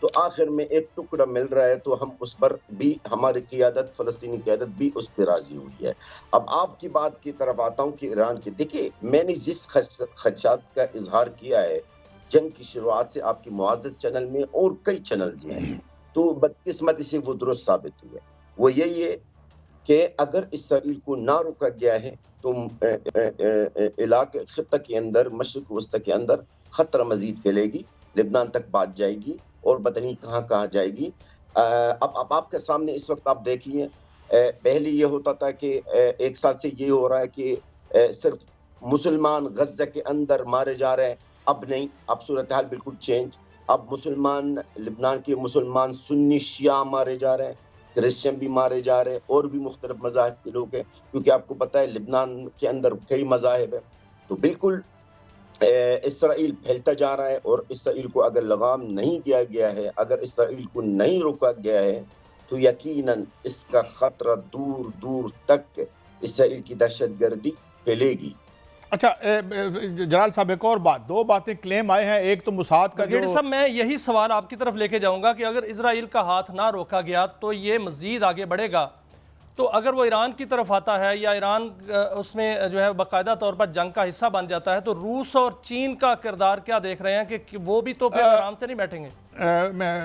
تو آخر میں ایک ٹکڑا مل رہا ہے، تو ہم اس پر بھی، ہماری قیادت، فلسطینی قیادت بھی اس پہ راضی ہوئی ہے۔ اب آپ کی بات کی طرف آتا ہوں کہ ایران کی، دیکھیں میں نے جس خدشات کا اظہار کیا ہے جنگ کی شروعات سے آپ کی معزز چینل میں اور کئی چینلز میں، تو بدقسمتی سے وہ درست ثابت ہوئے۔ وہ یہی ہے کہ اگر اسرائیل کو نہ روکا گیا ہے تو علاقے خطہ کے اندر، مشرق وسطی کے اندر خطرہ مزید پھیلے گی، لبنان تک بات جائے گی اور پتہ نہیں کہاں کہاں جائے گی۔ اب آپ کے سامنے اس وقت آپ دیکھیے، پہلے یہ ہوتا تھا کہ 1 سال سے یہ ہو رہا ہے کہ صرف مسلمان غزہ کے اندر مارے جا رہے ہیں، اب نہیں، اب صورتحال بالکل چینج۔ اب مسلمان، لبنان کے مسلمان سنی شیعہ مارے جا رہے ہیں، کرسچن بھی مارے جا رہے ہیں، اور بھی مختلف مذاہب کے لوگ ہیں، کیونکہ آپ کو پتہ ہے لبنان کے اندر کئی مذاہب ہیں۔ تو بالکل اسرائیل پھیلتا جا رہا ہے، اور اسرائیل کو اگر لگام نہیں دیا گیا ہے، اگر اسرائیل کو نہیں روکا گیا ہے، تو یقیناً اس کا خطرہ دور دور تک اسرائیل کی دہشت گردی پھیلے گی۔ اچھا جلال صاحب، ایک اور بات، 2 باتیں کلیم آئے ہیں، ایک تو موساد کا بریگیڈیئر صاحب میں یہی سوال آپ کی طرف لے کے جاؤں گا کہ اگر اسرائیل کا ہاتھ نہ روکا گیا تو یہ مزید آگے بڑھے گا، تو اگر وہ ایران کی طرف آتا ہے یا ایران اس میں جو ہے باقاعدہ طور پر جنگ کا حصہ بن جاتا ہے، تو روس اور چین کا کردار کیا دیکھ رہے ہیں کہ وہ بھی تو پھر آرام سے نہیں بیٹھیں گے؟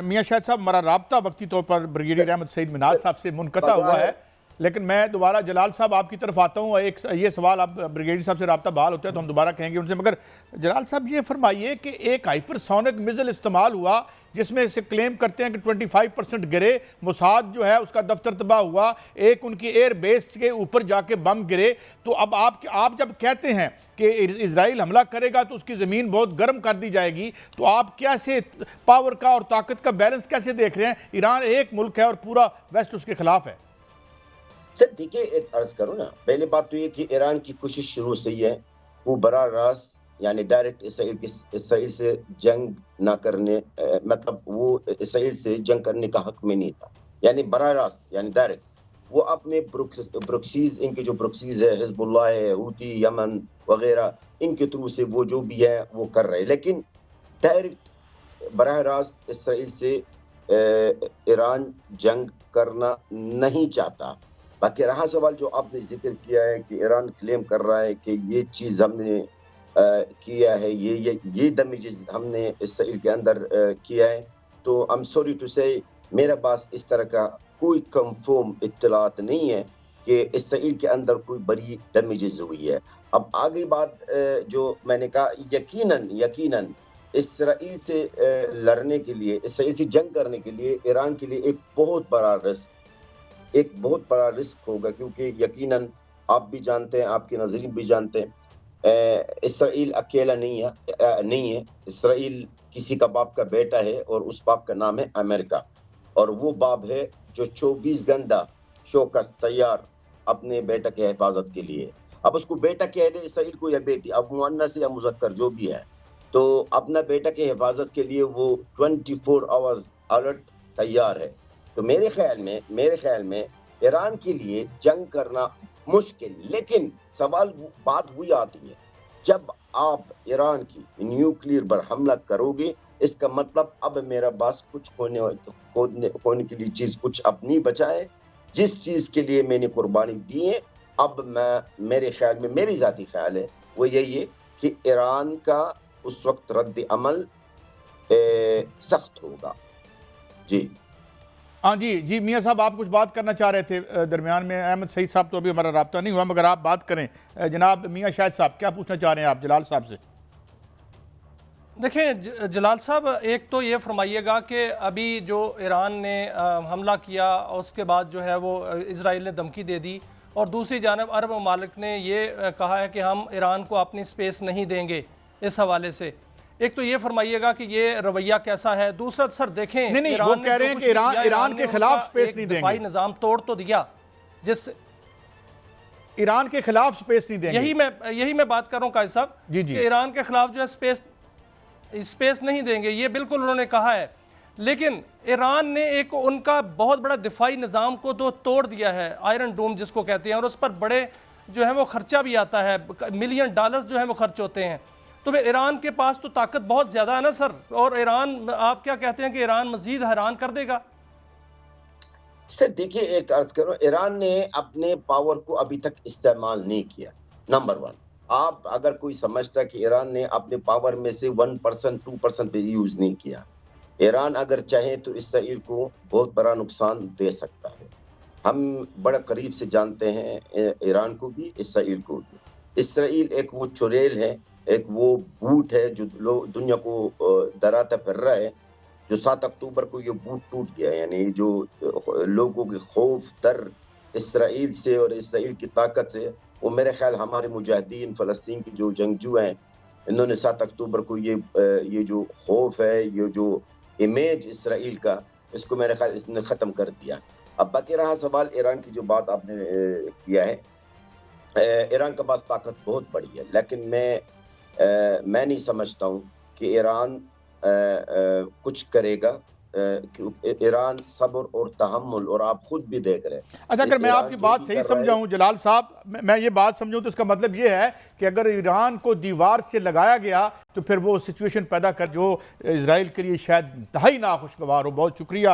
میاں شاہد صاحب، ہمارا رابطہ وقتی طور پر بریگیڈیئر احمد سعید مناز صاحب سے منقطع ہوا ہے، لیکن میں دوبارہ جلال صاحب آپ کی طرف آتا ہوں۔ ایک یہ سوال، آپ بریگیڈیئر صاحب سے رابطہ بحال ہوتا ہے تو ہم دوبارہ کہیں گے ان سے، مگر جلال صاحب یہ فرمائیے کہ ایک ہائپر سونک میزل استعمال ہوا جس میں سے کلیم کرتے ہیں کہ 25% گرے، موساد جو ہے اس کا دفتر تباہ ہوا، ایک ان کی ایئر بیس کے اوپر جا کے بم گرے، تو اب آپ جب کہتے ہیں کہ اسرائیل حملہ کرے گا تو اس کی زمین بہت گرم کر دی جائے گی، تو آپ کیسے پاور کا اور طاقت کا بیلنس کیسے دیکھ رہے ہیں؟ ایران ایک ملک ہے اور پورا ویسٹ اس کے خلاف ہے۔ سر دیکھیں، ایک عرض کروں نا، پہلی بات تو یہ کہ ایران کی کوشش شروع سے ہی ہے، وہ براہ راست یعنی ڈائریکٹ اسرائیل سے جنگ نہ کرنے، مطلب وہ اسرائیل سے جنگ کرنے کا حق میں نہیں تھا، یعنی براہ راست، یعنی ڈائریکٹ وہ اپنے پروکسیز، ان کے جو پروکسیز ہے، حزب اللہ ہے، حوثی، یمن وغیرہ، ان کے تھرو سے وہ جو بھی ہے وہ کر رہے، لیکن ڈائریکٹ براہ راست اسرائیل سے ایران جنگ کرنا نہیں چاہتا۔ باقی رہا سوال جو آپ نے ذکر کیا ہے کہ ایران کلیم کر رہا ہے کہ یہ چیز ہم نے کیا ہے، یہ ڈیمیجز ہم نے اسرائیل کے اندر کیا ہے، تو I'm sorry to say میرے پاس اس طرح کا کوئی کنفرم اطلاعات نہیں ہے کہ اسرائیل کے اندر کوئی بڑی ڈیمیجز ہوئی ہے۔ اب آگے بات جو میں نے کہا، یقیناً اسرائیل سے لڑنے کے لیے، اسرائیل سے جنگ کرنے کے لیے ایران کے لیے ایک بہت بڑا رسک ہوگا، کیونکہ یقیناً آپ بھی جانتے ہیں، آپ کے ناظرین بھی جانتے ہیں، اسرائیل اکیلا نہیں ہے، اسرائیل کسی کا باپ کا بیٹا ہے، اور اس باپ کا نام ہے امریکہ، اور وہ باپ ہے جو 24 گھنٹہ شوکس تیار اپنے بیٹا کے حفاظت کے لیے۔ اب اس کو بیٹا کہہ دے اسرائیل کو یا بیٹی، اب مؤنث یا مذکر جو بھی ہے، تو اپنا بیٹا کے حفاظت کے لیے وہ 24 آورز الرٹ تیار ہے۔ تو میرے خیال میں ایران کے لیے جنگ کرنا مشکل، لیکن بات وہی آتی ہے، جب آپ ایران کی نیوکلیئر پر حملہ کرو گے، اس کا مطلب اب میرا پاس کچھ ہونے کے لیے چیز کچھ اب نہیں بچا ہے، جس چیز کے لیے میں نے قربانی دی ہے۔ اب میرے خیال میں، میری ذاتی خیال ہے وہ یہی ہے کہ ایران کا اس وقت رد عمل سخت ہوگا۔ جی ہاں جی میاں صاحب، آپ کچھ بات کرنا چاہ رہے تھے درمیان میں۔ احمد سعید صاحب تو ابھی ہمارا رابطہ نہیں ہوا، مگر آپ بات کریں۔ جناب میاں شاہد صاحب، کیا پوچھنا چاہ رہے ہیں آپ جلال صاحب سے؟ دیکھیں جلال صاحب، ایک تو یہ فرمائیے گا کہ ابھی جو ایران نے حملہ کیا، اس کے بعد جو ہے وہ اسرائیل نے دھمکی دے دی، اور دوسری جانب عرب ممالک نے یہ کہا ہے کہ ہم ایران کو اپنی سپیس نہیں دیں گے۔ اس حوالے سے ایک تو یہ فرمائیے گا کہ یہ رویہ کیسا ہے؟ دوسرا سر دیکھیں، نہیں وہ کہہ رہے ہیں کہ ایران کے خلاف سپیس نہیں دیں گے، دفاعی نظام توڑ تو دیا، جس ایران کے خلاف سپیس نہیں دیں گے۔ یہی میں بات کر رہا ہوں قائد صاحب، جی کہ ایران کے خلاف جو ہے سپیس نہیں دیں گے، یہ بالکل انہوں نے کہا ہے، لیکن ایران نے ایک ان کا بہت بڑا دفاعی نظام کو تو توڑ دیا ہے، آئرن ڈوم جس کو کہتے ہیں، اور اس پر بڑے جو ہے وہ خرچہ بھی آتا ہے، $1 ملین جو ہے وہ خرچ ہوتے ہیں۔ تو پھر ایران کے پاس تو طاقت بہت زیادہ ہے نا سر، اور ایران، آپ کیا کہتے ہیں کہ ایران مزید حیران کر دے گا؟ سر دیکھیے، ایک عرض کروں، ایران نے اپنے پاور کو ابھی تک استعمال نہیں کیا، نمبر ون۔ آپ اگر کوئی سمجھتا کہ ایران نے اپنے پاور میں سے 1% 2% پہ یوز نہیں کیا، ایران اگر چاہے تو اسرائیل کو بہت بڑا نقصان دے سکتا ہے۔ ہم بڑا قریب سے جانتے ہیں ایران کو بھی، اسرائیل کو بھی۔ اسرائیل ایک وہ چوریل ہے، ایک وہ بوٹ ہے جو دنیا کو ڈراتا پھر رہا ہے۔ جو 7 اکتوبر کو یہ بوٹ ٹوٹ گیا، یعنی جو لوگوں کے خوف در اسرائیل سے اور اسرائیل کی طاقت سے، وہ میرے خیال ہمارے مجاہدین فلسطین کے جو جنگجو ہیں، انہوں نے 7 اکتوبر کو یہ جو خوف ہے، یہ جو امیج اسرائیل کا، اس کو میرے خیال اس نے ختم کر دیا۔ اب باقی رہا سوال ایران کی جو بات آپ نے کیا ہے، ایران کا پاس طاقت بہت بڑی ہے، لیکن میں نہیں سمجھتا ہوں کہ ایران کچھ کرے گا۔ ایران صبر اور تحمل، اور آپ خود بھی دیکھ رہے ہیں۔ اچھا، اگر میں آپ کی بات صحیح سمجھاؤں جلال صاحب، میں یہ بات سمجھوں تو اس کا مطلب یہ ہے کہ اگر ایران کو دیوار سے لگایا گیا تو پھر وہ سچویشن پیدا کر جو اسرائیل کے لیے شاید انتہائی ناخوشگوار ہو۔ بہت شکریہ